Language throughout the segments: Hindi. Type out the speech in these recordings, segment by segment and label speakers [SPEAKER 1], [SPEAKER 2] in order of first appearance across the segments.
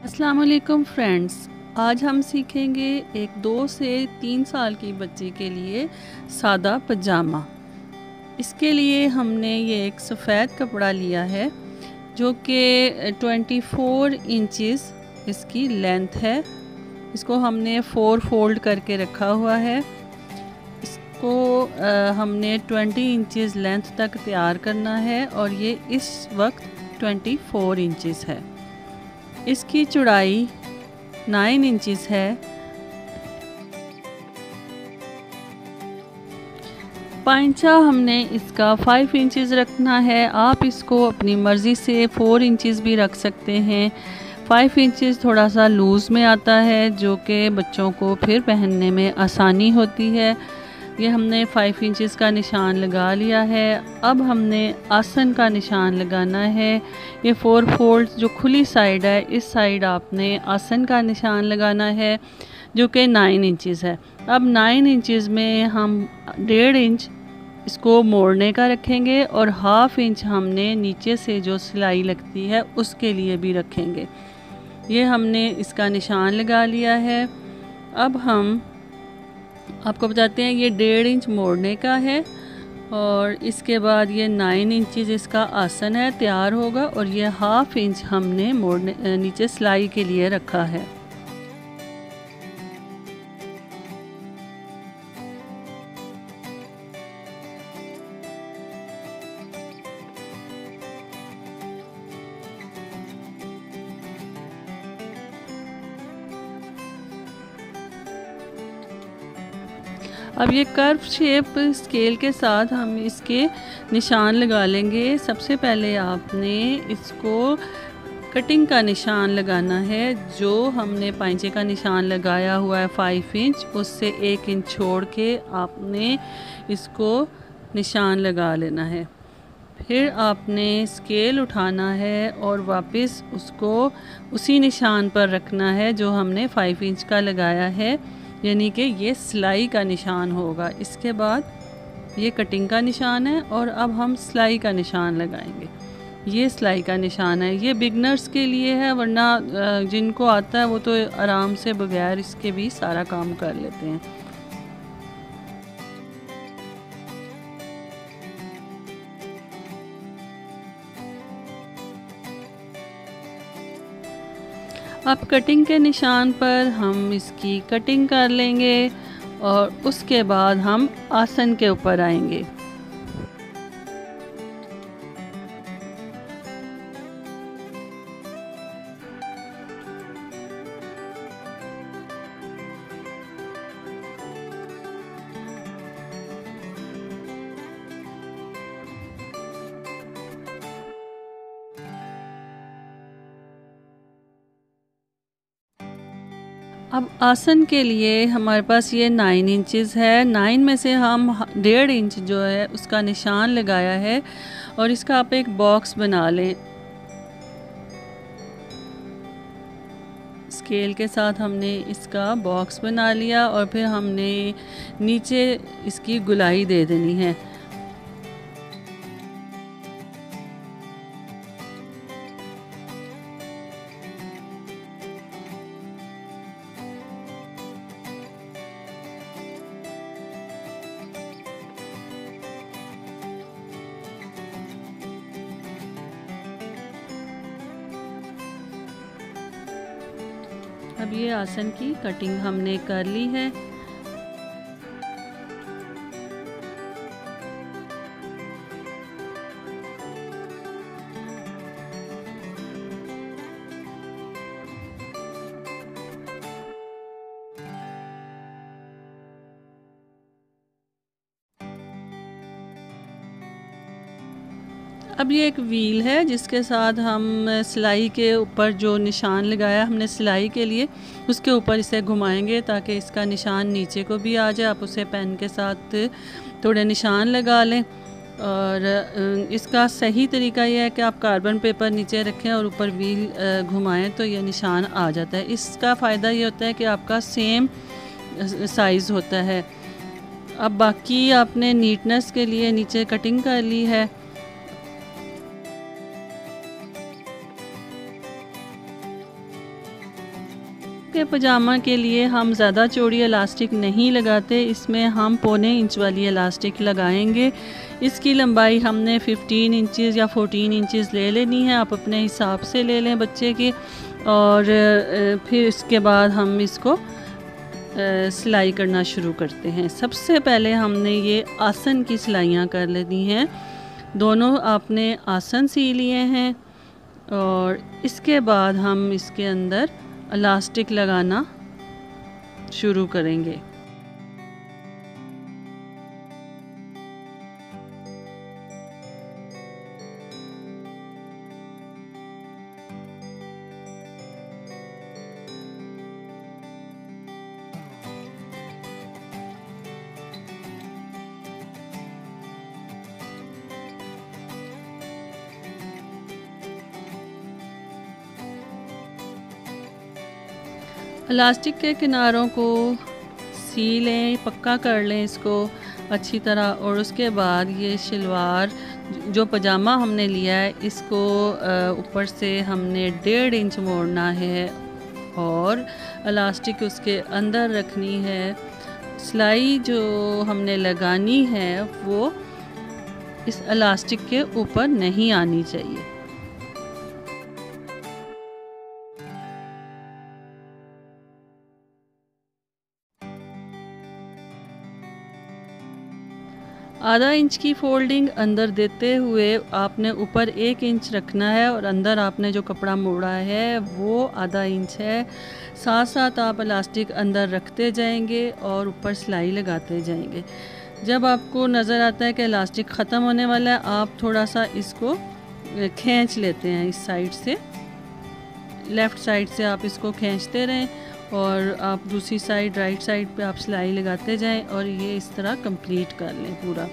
[SPEAKER 1] अस्सलाम वालेकुम फ्रेंड्स। आज हम सीखेंगे एक 2 से 3 साल की बच्ची के लिए सादा पजामा। इसके लिए हमने ये एक सफ़ेद कपड़ा लिया है जो कि 24 इंचेस इसकी लेंथ है। इसको हमने 4 फोल्ड करके रखा हुआ है। इसको हमने 20 इंचेस लेंथ तक तैयार करना है और ये इस वक्त 24 इंचेस है। इसकी चौड़ाई 9 इंचेस है। पांचा हमने इसका 5 इंचेस रखना है। आप इसको अपनी मर्ज़ी से 4 इंचेस भी रख सकते हैं। 5 इंचेस थोड़ा सा लूज़ में आता है जो कि बच्चों को फिर पहनने में आसानी होती है। ये हमने 5 इंचेस का निशान लगा लिया है। अब हमने आसन का निशान लगाना है। ये 4 फोल्ड जो खुली साइड है, इस साइड आपने आसन का निशान लगाना है जो कि 9 इंचेस है। अब 9 इंचेस में हम 1.5 इंच इसको मोड़ने का रखेंगे और 1/2 इंच हमने नीचे से जो सिलाई लगती है उसके लिए भी रखेंगे। ये हमने इसका निशान लगा लिया है। अब हम आपको बताते हैं ये 1.5 इंच मोड़ने का है और इसके बाद ये 9 इंचेस इसका आसन है तैयार होगा और ये 1/2 इंच हमने मोड़ने नीचे सिलाई के लिए रखा है। अब ये कर्व शेप स्केल के साथ हम इसके निशान लगा लेंगे। सबसे पहले आपने इसको कटिंग का निशान लगाना है। जो हमने पांचे का निशान लगाया हुआ है 5 इंच, उससे 1 इंच छोड़ के आपने इसको निशान लगा लेना है। फिर आपने स्केल उठाना है और वापस उसको उसी निशान पर रखना है जो हमने 5 इंच का लगाया है, यानी कि ये सिलाई का निशान होगा। इसके बाद ये कटिंग का निशान है और अब हम सिलाई का निशान लगाएंगे। ये सिलाई का निशान है। ये बिगनर्स के लिए है, वरना जिनको आता है वो तो आराम से बगैर इसके भी सारा काम कर लेते हैं। अब कटिंग के निशान पर हम इसकी कटिंग कर लेंगे और उसके बाद हम आसन के ऊपर आएंगे। अब आसन के लिए हमारे पास ये 9 इंचेस है। 9 में से हम 1.5 इंच जो है उसका निशान लगाया है और इसका आप एक बॉक्स बना लें। स्केल के साथ हमने इसका बॉक्स बना लिया और फिर हमने नीचे इसकी गुलाई दे देनी है। अब ये आसन की कटिंग हमने कर ली है। अब ये एक व्हील है जिसके साथ हम सिलाई के ऊपर जो निशान लगाया हमने सिलाई के लिए, उसके ऊपर इसे घुमाएंगे ताकि इसका निशान नीचे को भी आ जाए। आप उसे पेन के साथ थोड़े निशान लगा लें। और इसका सही तरीका यह है कि आप कार्बन पेपर नीचे रखें और ऊपर व्हील घुमाएं तो ये निशान आ जाता है। इसका फ़ायदा ये होता है कि आपका सेम साइज़ होता है। अब बाकी आपने नीटनेस के लिए नीचे कटिंग कर ली है। के पजामा के लिए हम ज़्यादा चौड़ी इलास्टिक नहीं लगाते, इसमें हम 1.25 इंच वाली इलास्टिक लगाएंगे। इसकी लंबाई हमने 15 इंचज़ या 14 इंचज़ ले लेनी है, आप अपने हिसाब से ले लें बच्चे की। और फिर इसके बाद हम इसको सिलाई करना शुरू करते हैं। सबसे पहले हमने ये आसन की सिलाइयाँ कर लेनी हैं। दोनों आपने आसन सी लिए हैं और इसके बाद हम इसके अंदर इलास्टिक लगाना शुरू करेंगे। इलास्टिक के किनारों को सी लें, पक्का कर लें इसको अच्छी तरह। और उसके बाद ये शलवार जो पजामा हमने लिया है इसको ऊपर से हमने 1.5 इंच मोड़ना है और इलास्टिक उसके अंदर रखनी है। सिलाई जो हमने लगानी है वो इस इलास्टिक के ऊपर नहीं आनी चाहिए। आधा इंच की फोल्डिंग अंदर देते हुए आपने ऊपर 1 इंच रखना है और अंदर आपने जो कपड़ा मोड़ा है वो आधा इंच है। साथ साथ आप इलास्टिक अंदर रखते जाएंगे और ऊपर सिलाई लगाते जाएंगे। जब आपको नज़र आता है कि इलास्टिक ख़त्म होने वाला है, आप थोड़ा सा इसको खींच लेते हैं इस साइड से, लेफ़्ट साइड से आप इसको खींचते रहें और आप दूसरी साइड राइट साइड पे आप सिलाई लगाते जाएं और ये इस तरह कंप्लीट कर लें पूरा।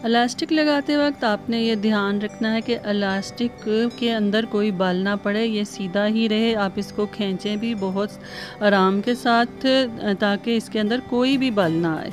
[SPEAKER 1] इलास्टिक लगाते वक्त आपने ये ध्यान रखना है कि इलास्टिक के अंदर कोई बल ना पड़े, ये सीधा ही रहे। आप इसको खींचें भी बहुत आराम के साथ ताकि इसके अंदर कोई भी बल ना आए।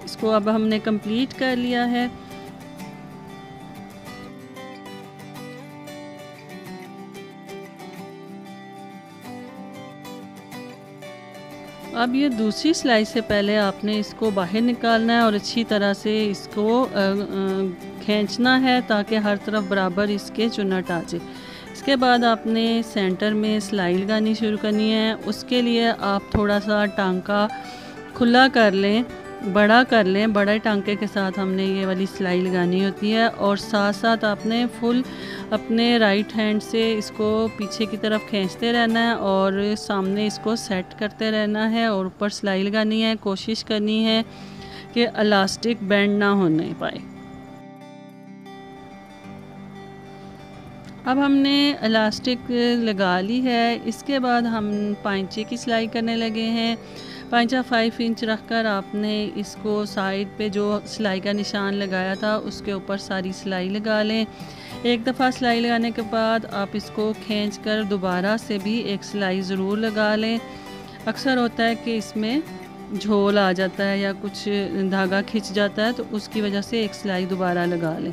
[SPEAKER 1] इसको अब हमने कंप्लीट कर लिया है। अब ये दूसरी सिलाई से पहले आपने इसको बाहर निकालना है और अच्छी तरह से इसको खींचना है ताकि हर तरफ बराबर इसके चुन्नट आ जाए। इसके बाद आपने सेंटर में सिलाई लगानी शुरू करनी है। उसके लिए आप थोड़ा सा टांका खुला कर लें, बड़ा कर लें। बड़े टांके के साथ हमने ये वाली सिलाई लगानी होती है और साथ साथ आपने फुल अपने राइट हैंड से इसको पीछे की तरफ खींचते रहना है और सामने इसको सेट करते रहना है और ऊपर सिलाई लगानी है। कोशिश करनी है कि इलास्टिक बेंड ना होने पाए। अब हमने इलास्टिक लगा ली है। इसके बाद हम पांचे की सिलाई करने लगे हैं। पांचा 5 इंच रखकर आपने इसको साइड पे जो सिलाई का निशान लगाया था उसके ऊपर सारी सिलाई लगा लें। एक दफ़ा सिलाई लगाने के बाद आप इसको खींचकर दोबारा से भी एक सिलाई ज़रूर लगा लें। अक्सर होता है कि इसमें झोल आ जाता है या कुछ धागा खिंच जाता है, तो उसकी वजह से एक सिलाई दोबारा लगा लें।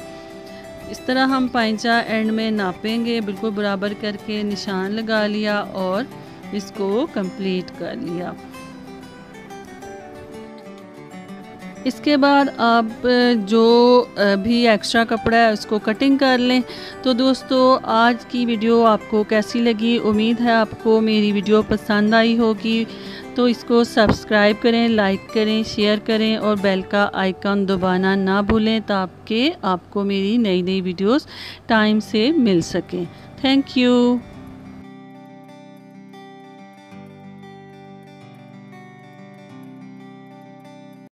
[SPEAKER 1] इस तरह हम पांचा एंड में नापेंगे, बिल्कुल बराबर करके निशान लगा लिया और इसको कंप्लीट कर लिया। इसके बाद आप जो भी एक्स्ट्रा कपड़ा है उसको कटिंग कर लें। तो दोस्तों, आज की वीडियो आपको कैसी लगी? उम्मीद है आपको मेरी वीडियो पसंद आई होगी। तो इसको सब्सक्राइब करें, लाइक करें, शेयर करें और बेल का आइकन दबाना ना भूलें ताकि आपको मेरी नई नई वीडियोस टाइम से मिल सकें। Thank you.